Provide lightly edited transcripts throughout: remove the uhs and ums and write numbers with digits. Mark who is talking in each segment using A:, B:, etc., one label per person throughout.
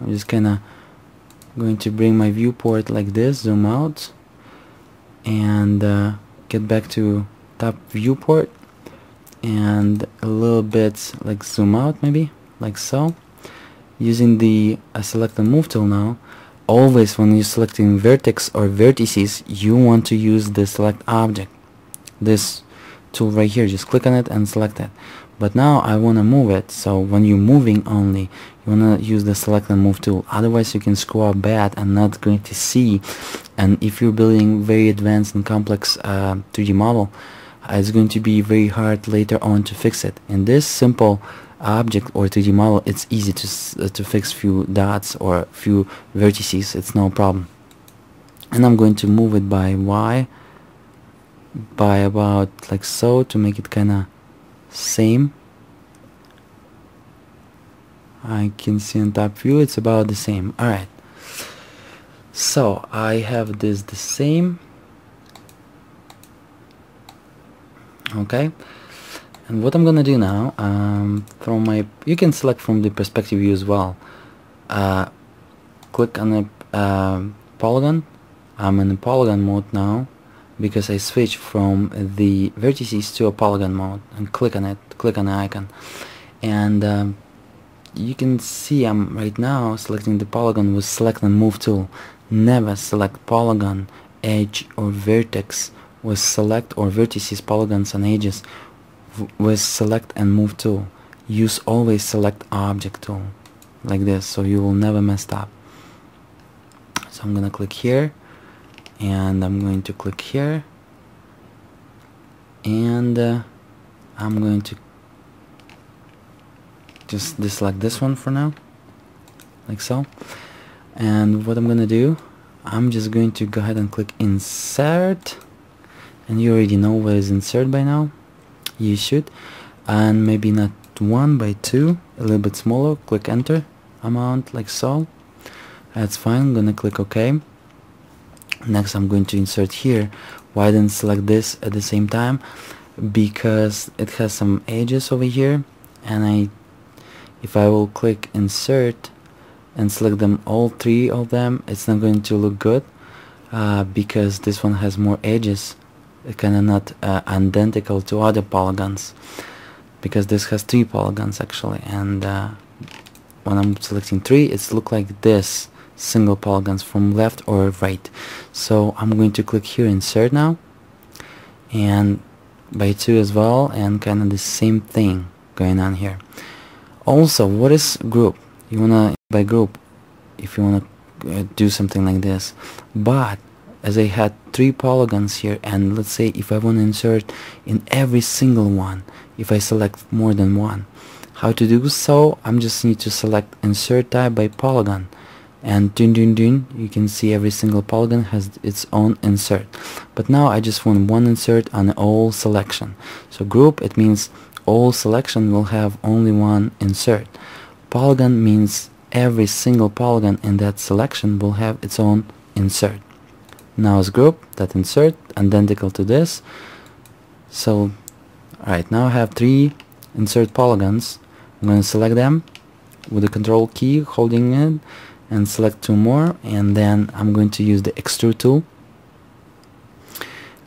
A: I'm just kinda going to bring my viewport like this, zoom out, and get back to top viewport, and a little bit like zoom out, maybe like so. Using the select and move tool now, always when you're selecting vertex or vertices, you want to use the select object, this tool right here. Just click on it and select it. But now I want to move it, so when you're moving only, you want to use the select and move tool. Otherwise you can screw up bad and not going to see. And if you're building very advanced and complex 3D model, it's going to be very hard later on to fix it. In this simple object or 3D model, it's easy to fix few dots or few vertices. It's no problem. And I'm going to move it by Y by about like so to make it kinda same. I can see on top view it's about the same. Alright, so I have this the same. Okay, and what I'm gonna do now, from my, you can select from the perspective view as well. Click on the polygon. I'm in the polygon mode now because I switched from the vertices to a polygon mode, and click on it, click on the icon, and you can see I'm right now selecting the polygon with select and move tool. Never select polygon, edge or vertex with select, or vertices, polygons and edges with select and move tool. Use always select object tool like this, so you will never mess up. So I'm gonna click here, and I'm going to click here, and I'm going to just deselect this one for now, like so. And what I'm gonna do, I'm just going to go ahead and click insert, and you already know what is insert by now. You should. And maybe not 1 by 2, a little bit smaller. Click enter amount like so. That's fine. I'm gonna click OK. Next I'm going to insert here. Why didn't select this at the same time? Because it has some edges over here, and if I will click insert and select them, all three of them, it's not going to look good, because this one has more edges. It's kind of not identical to other polygons, because this has 3 polygons actually, and when I'm selecting 3, it's look like this, single polygons from left or right. So I'm going to click here insert now, and by 2 as well, and kind of the same thing going on here. Also, what is group? You wanna by group if you wanna do something like this, but as I had 3 polygons here, and let's say if I want to insert in every single one, if I select more than one, how to do so? I'm just need to select insert type by polygon, and you can see every single polygon has its own insert. But now I just want one insert on all selection. So group, it means all selection will have only one insert. Polygon means every single polygon in that selection will have its own insert. Now as group, that insert identical to this. So alright, now I have 3 insert polygons. I'm going to select them with the control key, holding it, and select 2 more, and then I'm going to use the extrude tool.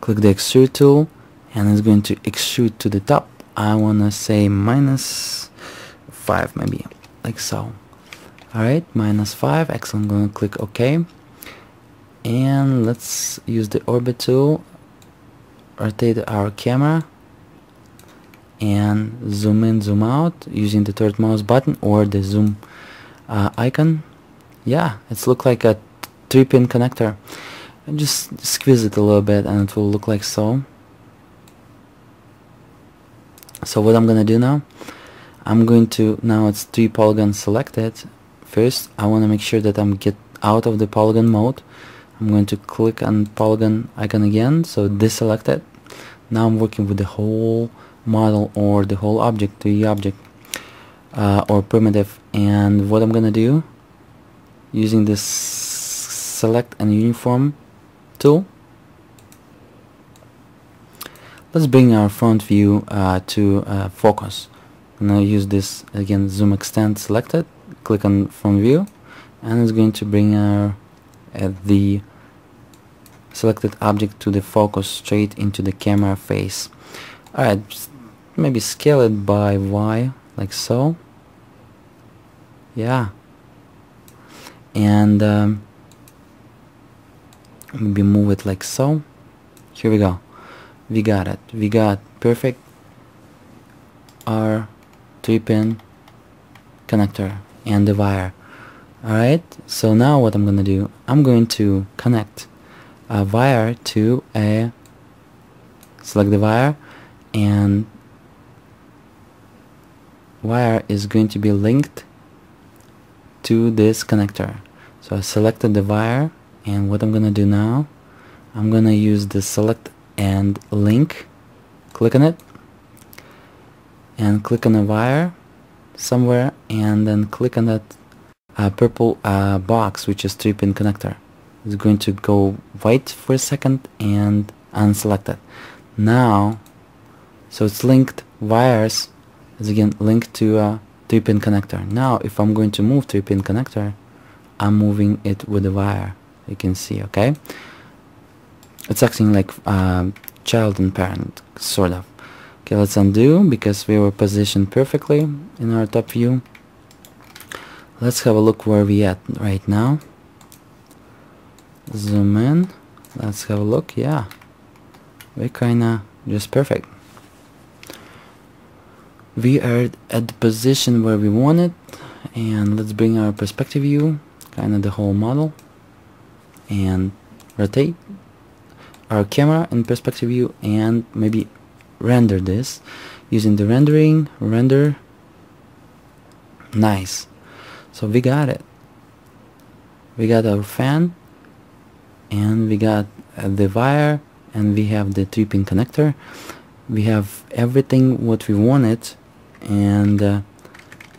A: Click the extrude tool, and it's going to extrude to the top. I want to say -5 maybe, like so. Alright, -5, excellent. I'm going to click OK. And let's use the orbit tool, rotate our camera, and zoom in, zoom out using the third mouse button or the zoom icon. Yeah, it's look like a 3-pin connector. And just squeeze it a little bit and it will look like so. So what I'm gonna do now, I'm going to, now it's 3 polygons selected. First I want to make sure that I'm get out of the polygon mode. I'm going to click on polygon icon again, so deselect it. Now I'm working with the whole model or the whole object, 3D object, or primitive. And what I'm gonna do, using this select and uniform tool, let's bring our front view to focus. I'm gonna use this again, zoom extend selected, click on front view, and it's going to bring our the selected object to the focus straight into the camera face. Alright, maybe scale it by Y, like so. Yeah. And maybe move it like so. Here we go. We got it. We got perfect our 3-pin connector and the wire. Alright, so now what I'm gonna do, I'm going to connect a wire to a, select the wire, and wire is going to be linked to this connector. So I selected the wire, and what I'm gonna do now, I'm gonna use the select and link, click on it, and click on the wire somewhere, and then click on that purple box, which is 3-pin connector. It's going to go white for a second and unselect it. Now, so it's linked, wires is again linked to a 3-pin connector. Now if I'm going to move 3-pin connector, I'm moving it with the wire, you can see, okay? It's acting like child and parent, sort of. Okay, let's undo, because we were positioned perfectly in our top view. Let's have a look where we at right now. Zoom in, let's have a look. Yeah, we're kinda just perfect. We are at the position where we want it, and let's bring our perspective view, kinda the whole model, and rotate our camera in perspective view, and maybe render this using the rendering, render. Nice. So we got it. We got our fan, and we got the wire, and we have the 3-pin connector. We have everything what we wanted, and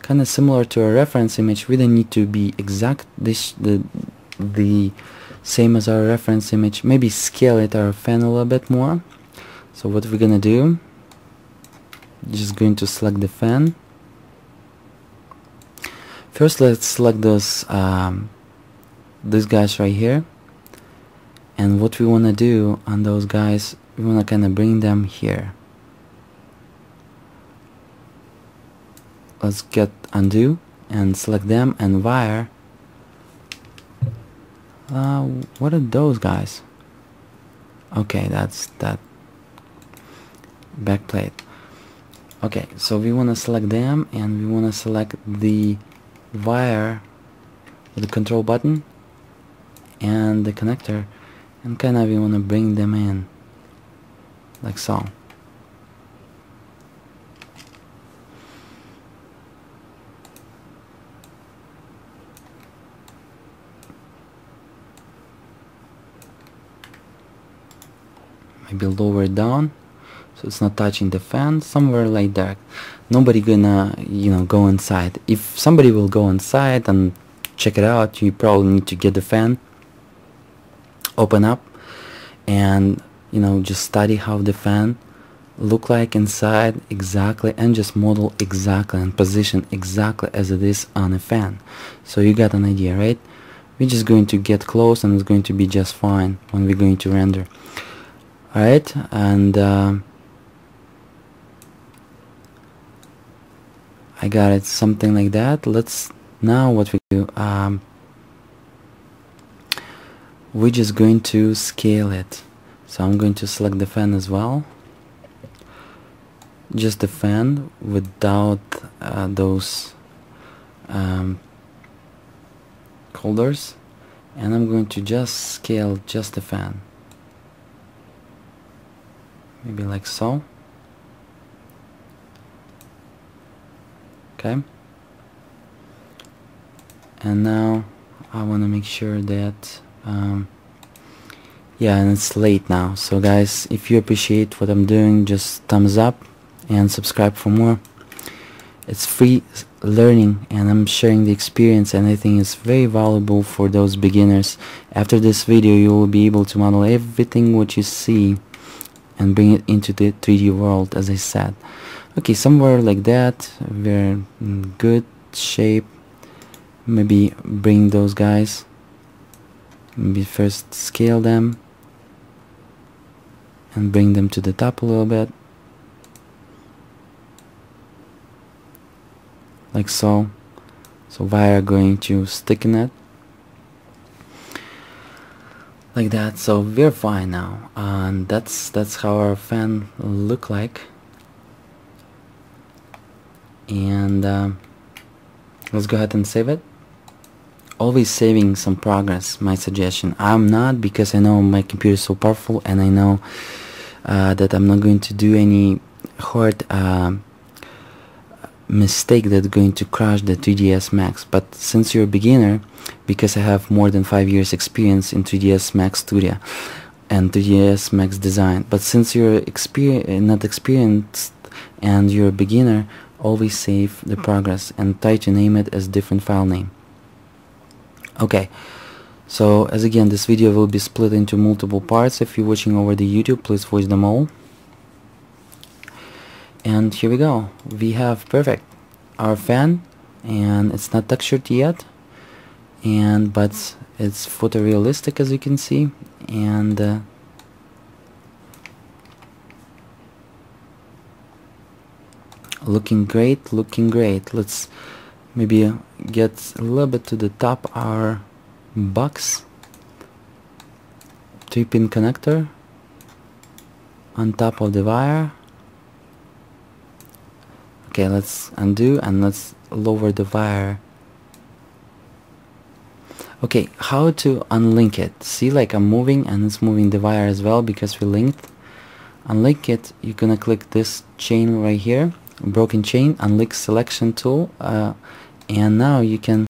A: kind of similar to a reference image. We don't need to be exact the same as our reference image. Maybe scale it, our fan, a little bit more. So what we're gonna do, just going to select the fan. First let's select those these guys right here, and what we want to do on those guys, we want to kind of bring them here. Let's get undo and select them, and wire. What are those guys? Okay, that's that backplate. Okay, so we want to select them, and we want to select the wire with the control button and the connector, and kind of we want to bring them in like so. Maybe lower it down so it's not touching the fan, somewhere like that. Nobody gonna, you know, go inside. If somebody will go inside and check it out, you probably need to get the fan, open up, and, you know, just study how the fan look like inside exactly, and just model exactly and position exactly as it is on a fan. So you got an idea, right? We're just going to get close, and it's going to be just fine when we're going to render. Alright, and I got it something like that. Let's now what we do, we're just going to scale it. So I'm going to select the fan as well, just the fan without those holders, and I'm going to just scale just the fan, maybe like so. Okay, and now I want to make sure that yeah, and it's late now, so guys, if you appreciate what I'm doing, just thumbs up and subscribe for more. It's free learning, and I'm sharing the experience, and I think it's very valuable for those beginners. After this video, you will be able to model everything what you see and bring it into the 3D world, as I said. Okay, somewhere like that, we're in good shape. maybe bring those guys, maybe first scale them and bring them to the top a little bit, like so. So wire going to stick in it, like that. So we're fine now, and that's how our fan look like. And let's go ahead and save it. Always saving some progress, my suggestion. I'm not, because I know my computer is so powerful, and I know that I'm not going to do any hard mistake that's going to crash the 3ds Max. But since you're a beginner, because I have more than 5 years experience in 3ds Max Studio and 3ds Max design, but since you're not experienced and you're a beginner, always save the progress and try to name it as different file name. Okay, so as again, this video will be split into multiple parts. If you're watching over the YouTube, please watch them all. And here we go. We have perfect our fan, and it's not textured yet, but it's photorealistic, as you can see, and looking great, looking great. Let's maybe get a little bit to the top our box. 3-pin connector on top of the wire. Okay, let's undo and let's lower the wire. Okay, how to unlink it? See, like I'm moving and it's moving the wire as well because we linked. Unlink it, you're gonna click this chain right here, broken chain, unlink selection tool, and now you can